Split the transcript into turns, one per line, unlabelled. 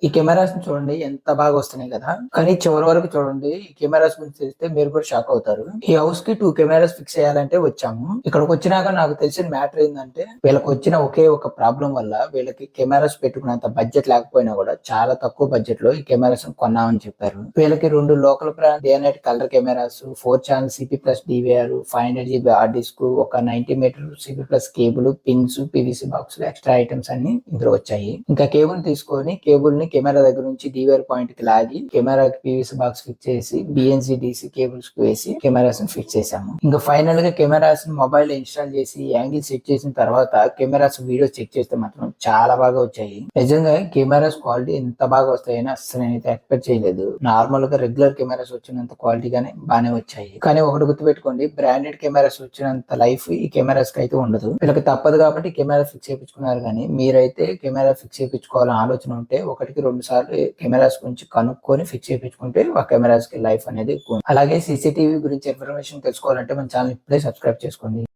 ఈ కెమెరాస్ చూడండి ఎంత బాగా వస్తున్నాయి కదా. కానీ చివరి వరకు చూడండి, ఈ కెమెరాస్ గురించి తెలిస్తే మీరు కూడా షాక్ అవుతారు. ఈ హౌస్ కి 2 కెమెరాస్ ఫిక్స్ చేయాలంటే వచ్చాము. ఇక్కడికి వచ్చినాక నాకు తెలిసిన మ్యాటర్ ఏంటంటే, వీళ్ళకి వచ్చిన ఒకే ఒక ప్రాబ్లం వల్ల వీళ్ళకి కెమెరాస్ పెట్టుకున్నంత బడ్జెట్ లేకపోయినా కూడా చాలా తక్కువ బడ్జెట్ లో ఈ కెమెరాస్ కొన్నామని చెప్పారు. వీళ్ళకి 2 local brand day night colour cameras, 4 channel CP plus DVR, 500 GB hard disk, ఒక 90 metre CP plus cable, pins, PVC box, extra items అన్ని ఇందులో వచ్చాయి. ఇంకా కేబుల్ తీసుకొని కేబుల్ ని కెమెరా దగ్గర నుంచి డివిఆర్ పాయింట్ కి లాగి కెమెరాకి పీవీసీ బాక్స్ ఫిక్స్ చేసి బిఎన్సి డిసి కేబుల్స్ కు వేసి కెమెరాస్ ని ఫిక్స్ చేసాము. ఇంకా ఫైనల్ గా కెమెరాస్ మొబైల్ ఇన్స్టాల్ చేసి యాంగిల్ సెట్ చేసిన తర్వాత కెమెరాస్ వీడియో చెక్ చేస్తే మాత్రం చాలా బాగా వచ్చాయి. నిజంగా కెమెరాస్ క్వాలిటీ ఎంత బాగా వస్తాయని అసలు నేనైతే ఎక్స్పెక్ట్ చేయలేదు. నార్మల్ గా రెగ్యులర్ కెమెరాస్ వచ్చినంత క్వాలిటీగానే బాగానే వచ్చాయి. కానీ ఒకటి గుర్తుపెట్టుకోండి, బ్రాండెడ్ కెమెరాస్ వచ్చినంత లైఫ్ ఈ కెమెరాస్ కి అయితే ఉండదు. వీళ్ళకి తప్పదు కాబట్టి కెమెరా ఫిక్స్ చేయించుకున్నారు. కానీ మీరైతే కెమెరా ఫిక్స్ చేయించుకోవాలని ఆలోచన ఉంటే 1-2 సార్లు కెమెరాస్ గురించి కనుక్కొని ఫిక్స్ చేయించుకుంటే ఆ కెమెరాస్ కి లైఫ్ అనేది ఎక్కువ. అలాగే సీసీటీవీ గురించి ఇన్ఫర్మేషన్ తెలుసుకోవాలంటే మన ఛానల్ ఇప్పుడే సబ్స్క్రైబ్ చేసుకోండి.